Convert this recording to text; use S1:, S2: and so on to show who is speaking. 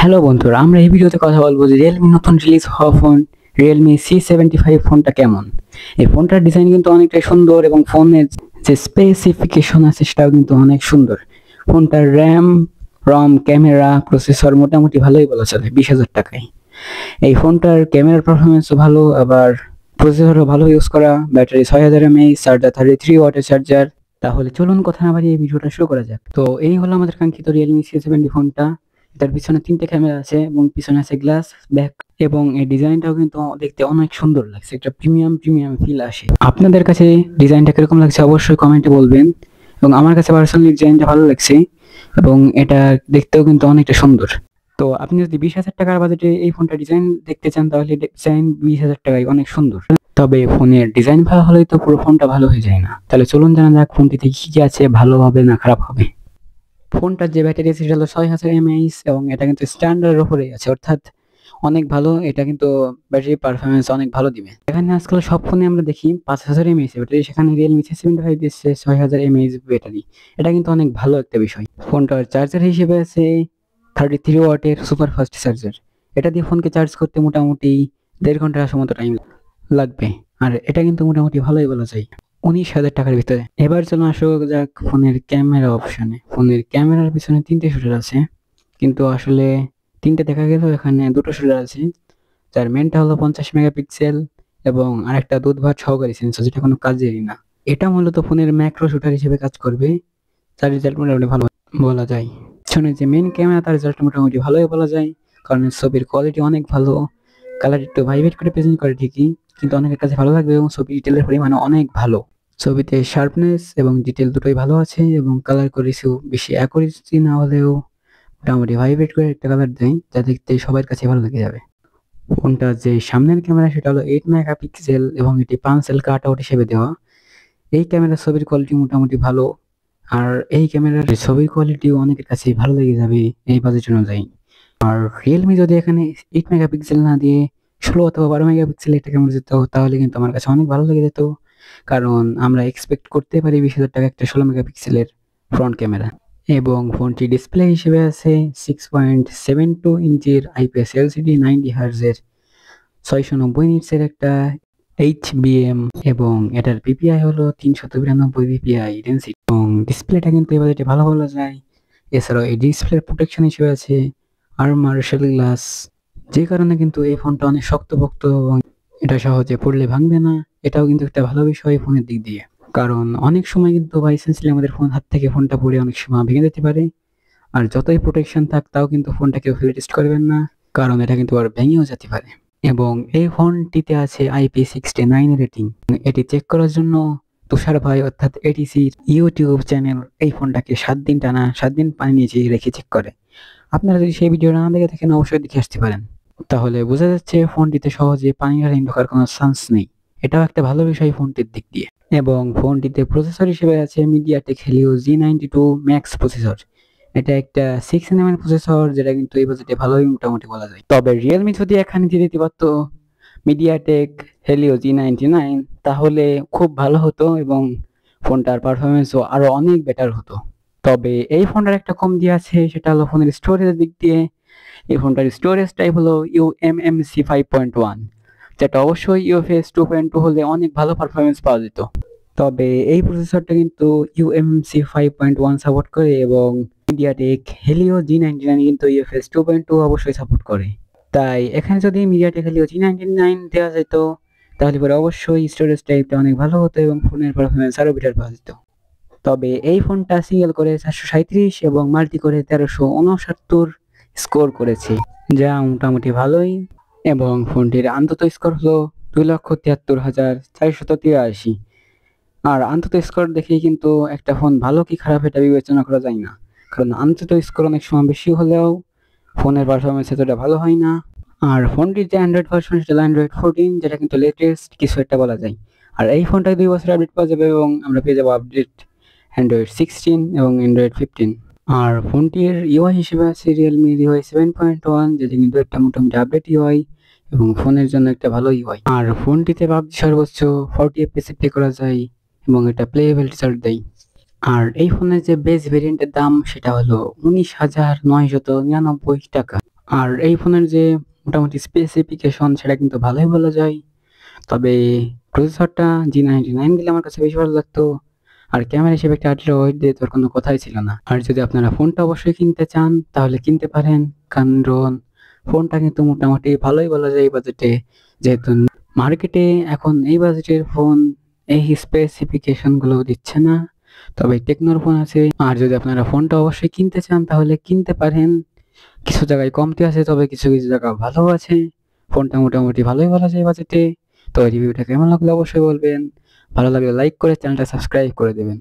S1: Hello বন্ধুরা, আমরা এই ভিডিওতে কথা বলবো যে রিয়েলমি নতুন রিলিজ হওয়া ফোন রিয়েলমি C75 ফোনটা কেমন। এই ফোনটার ডিজাইন কিন্তু অনেকটাই সুন্দর এবং ফোনের যে স্পেসিফিকেশন আছে সেটাও কিন্তু অনেক সুন্দর। ফোনটার র্যাম, রম, ক্যামেরা, প্রসেসর মোটামুটি ভালোই বলা চলে 20,000 টাকায়। এই ফোনটার ক্যামেরার পারফরমেন্সও ভালো, আবার প্রসেসরও ভালো ইউজ করা, ব্যাটারি 6000 mAh, চার্জার 33 ওয়াটের চার্জার। তাহলে চলুন কথা না বাড়িয়ে এই ভিডিওটা শুরু করা যাক। তো এই হলো আমাদের কাঙ্ক্ষিত রিয়েলমি C70 ফোনটা। এটার পিছনে 3টে ক্যামেরা আছে এবং পিছনে আছে গ্লাস ব্যাক, এবং এই ডিজাইনটাও কিন্তু দেখতে অনেক সুন্দর লাগছে, একটা প্রিমিয়াম ফিল আসে। আপনাদের কাছে ডিজাইনটা কিরকম লাগছে অবশ্যই কমেন্টে বলবেন। এবং আমার কাছে পার্সোনালি ডিজাইনটা ভালো লাগছে এবং এটা দেখতেও কিন্তু অনেকটা সুন্দর। তো আপনি যদি 20,000 টাকার বাজেটে এই ফোনটা ডিজাইন দেখতে চান তাহলে ডিজাইন 20,000 টাকায় অনেক সুন্দর। তবে ফোনের ডিজাইন ভালো হলেই তো পুরো ফোনটা ভালো হয়ে যায় না। তাহলে চলুন জানা যাক ফোনটিতে কি কি আছে, ভালো হবে না খারাপ হবে। ফোনটার যে ব্যাটারি আছে সেটা হলো 6000 mAh এবং এটা কিন্তু স্ট্যান্ডার্ডের উপরেই আছে, অর্থাৎ অনেক ভালো। এটা কিন্তু ব্যাটারি পারফরমেন্স অনেক ভালো দিবে। এখানে আজকাল সব ফোনে আমরা দেখি 5000 mAh ব্যাটারি, সেখানে রিয়েলমি C75 দিচ্ছে 6000 mAh ব্যাটারি। এটা কিন্তু অনেক ভালো একটা বিষয়। ফোনটার চার্জার হিসেবে আছে 33 ওয়াটের সুপার ফাস্ট চার্জার। এটা দিয়ে ফোনকে চার্জ করতে মোটামুটি 1.5 ঘন্টার মতো টাইম লাগবে, আর এটা কিন্তু মোটামুটি ভালোই বলা যায় 19,000 টাকার ভিতরে। এবার চলো আসা যাক ফোনের ক্যামেরা অপশনে। ফোনের ক্যামেরার পিছনে 3টে শুটার আছে, কিন্তু আসলে 3টে দেখা গেল এখানে 2টো শুটার আছে। যার মেনটা হলো 50 মেগাপিক্সেল এবং আরেকটা দুধ ভাত সহকারী সেন্সর, যেটা কোনো কাজেরই না। এটা মূলত ফোনের ম্যাক্রো শুটার হিসেবে কাজ করবে, তার রেজাল্ট মোটামুটি ভালো বলা যায়। পিছনে যে মেন ক্যামেরা তার রেজাল্ট মোটামুটি ভালোই বলা যায়, কারণ ছবির কোয়ালিটি অনেক ভালো। কালার একটু ভাইব্রেট করে প্রেজেন্ট করে ঠিকই, কিন্তু অনেকের কাছে ভালো লাগবে এবং ছবি ডিটেলের পরিমাণ অনেক ভালো। ছবিতে শার্পনেস এবং ডিটেল দুটোই ভালো আছে এবং কালার করেছেও বেশি অ্যাকুরেসি না হলেও মোটামুটি ভাইব্রেট করে একটা কালার দেয়, যা দেখতে সবার কাছে ভালো লেগে যাবে। ফোনটা যে সামনের ক্যামেরা সেটা হলো 8 মেগাপিক্সেল এবং এটি পাঁচেল কাট আউট হিসেবে দেওয়া। এই ক্যামেরার ছবির কোয়ালিটি মোটামুটি ভালো, আর এই ক্যামেরার ছবির কোয়ালিটিও অনেকের কাছে ভালো লেগে যাবে এই বাজেট অনুযায়ী। আর রিয়েলমি যদি এখানে 8 মেগাপিক্সেল না দিয়ে 16 অথবা 12 মেগাপিক্সেল একটা ক্যামেরা দিত তাহলে কিন্তু আমার কাছে অনেক ভালো লেগে যেত, কারণ আমরা এক্সপেক্ট করতে পারি 20,000 টাকা একটা 16 মেগাপিক্সেলের ফ্রন্ট ক্যামেরা। এবং ফোনটি ডিসপ্লে হিসেবে আছে 6.72 ইঞ্চির IPS LCD 90 হার্জের 690 নিটসের একটা HBM, এবং এটার PPI হলো 392 PPI ডেন্সিটি, এবং ডিসপ্লেটা কিন্তু এবার এটা ভালো বলা যায়। এছাড়াও এই ডিসপ্লের প্রোটেকশন হিসেবে আছে আর্মার শেল গ্লাস, যে কারণে কিন্তু এই ফোনটা অনেক শক্তপোক্ত এবং এটা সহজে পড়লে ভাঙবে না। এটাও কিন্তু একটা ভালো বিষয় ফোনের দিক দিয়ে, কারণ অনেক সময় কিন্তু বাই চান্সলি আমাদের ফোনটা পড়ে অনেক সময় ভেঙে যেতে পারে। আর যতই প্রোটেকশন থাক তাও কিন্তু ফোনটা কেউ ফেলে টেস্ট করবেন না, কারণ এটা কিন্তু আর ভেঙেও যেতে পারে। এবং এই ফোনটিতে আছে IP69 রেটিং। এটি চেক করার জন্য তুষার ভাই অর্থাৎ এটিসির ইউটিউব চ্যানেল এই ফোনটাকে 7 দিন পানি নিচে রেখে চেক করে। আপনারা যদি সেই ভিডিওটা না দেখে থাকেন অবশ্যই দেখে আসতে পারেন, তাহলে বোঝা যাচ্ছে ফোনটিতে সহজে পানি ঢোকার কোনো চান্স নেই। এটাও একটা ভালো বিষয় ফোনটির দিক দিয়ে। এবং ফোনটিতে প্রসেসর হিসেবে আছে MediaTek Helio G92 max processor. এটা একটা 6nm প্রসেসর, যেটা কিন্তু এই বাজেটে ভালোই মোটামুটি বলা যায়। তবে রিয়েলমি যদি এখানে দিয়ে দিতে পারতো মিডিয়াটেক হেলিও G99 তাহলে খুব ভালো হতো এবং ফোনটার পারফরমেন্সও আরো অনেক বেটার হতো। তবে এই ফোনটার একটা কম দিয়ে আছে, সেটা হলো ফোনের স্টোরেজের দিক দিয়ে। এই ফোনটার স্টোরেজ টাইপ হলো UMMC 5.1, যেটা অবশ্যই UFS 2.2 হলে অনেক ভালো পারফরমেন্স পাওয়া যেত। তবে এই প্রসেসরটা কিন্তু UMMC 5.1 সাপোর্ট করে এবং মিডিয়াটেক হেলিও G99 কিন্তু UFS 2.2 অবশ্যই সাপোর্ট করে। তাই এখানে যদি মিডিয়াটেক হেলিও G99 দেওয়া যেত তাহলে পরে অবশ্যই স্টোরেজ টাইপটা অনেক ভালো হতো এবং ফোনের পারফরমেন্স আরো বেটার পাওয়া যেত। তবে এই ফোনটা সিঙ্গেল করে 437 এবং মাল্টি করে 1369 স্কোর করেছে, যা মোটামুটি ভালোই। এবং ফোনটির আন্তত স্কোর হলো 2,73,483। আর আন্তত স্কোর দেখেই কিন্তু একটা ফোন ভালো কি খারাপ এটা বিবেচনা করা যায় না, কারণ আন্তত স্কোর অনেক সময় বেশি হলেও ফোনের পারফরমেন্স এতটা ভালো হয় না। আর ফোনটির যে অ্যান্ড্রয়েড ভার্সন সেটা অ্যান্ড্রয়েড 14, যেটা কিন্তু লেটেস্ট কিছু একটা বলা যায়। আর এই ফোনটায় 2 বছর আপডেট পাওয়া যাবে এবং আমরা পেয়ে যাবো আপডেট অ্যান্ড্রয়েড 16 এবং অ্যান্ড্রয়েড 15। আর ফোনটির ইউআই হিসেবে আছে রিয়েলমি ইউআই 7.1, যেটা কিন্তু একটা মোটামুটি আপডেট ইউআই এবং ফোনের জন্য একটা ভালো ইউআই। আর ফোনটিতে পাবজি সর্বোচ্চ 40 FPS প্লে করা যায় এবং এটা প্লেয়েবল রেজাল্ট দেয়। আর এই ফোনের যে বেস ভেরিয়েন্টের দাম সেটা হলো 19,999 টাকা। আর এই ফোনের যে মোটামুটি স্পেসিফিকেশন সেটা কিন্তু ভালোই বলা যায়। তবে প্রসেসরটা G99 দিলে আমার কাছে বেশি ভালো লাগতো। আর ক্যামেরা হিসেবে একটা আল্ট্রা ওয়াইড দিয়ে তোর কোনো কথাই ছিল না। আর যদি আপনারা ফোনটা অবশ্যই কিনতে চান তাহলে কিনতে পারেন, কারণ ফোনটা কিন্তু মোটামুটি ভালোই বলা যায় এই বাজেটে। যেহেতু মার্কেটে এখন এই বাজেটের ফোন এই স্পেসিফিকেশন গুলো দিচ্ছে না, তবে টেকনোর ফোন আছে। আর যদি আপনারা ফোনটা অবশ্যই কিনতে চান তাহলে কিনতে পারেন। কিছু জায়গায় কমতি আছে, তবে কিছু কিছু জায়গা ভালো আছে। ফোনটা মোটামুটি ভালোই বলা যায় বাজেটে। তো রিভিউটা কেমন লাগলো অবশ্যই বলবেন। ভালো লাগলে লাইক করে চ্যানেলটা সাবস্ক্রাইব করে দেবেন।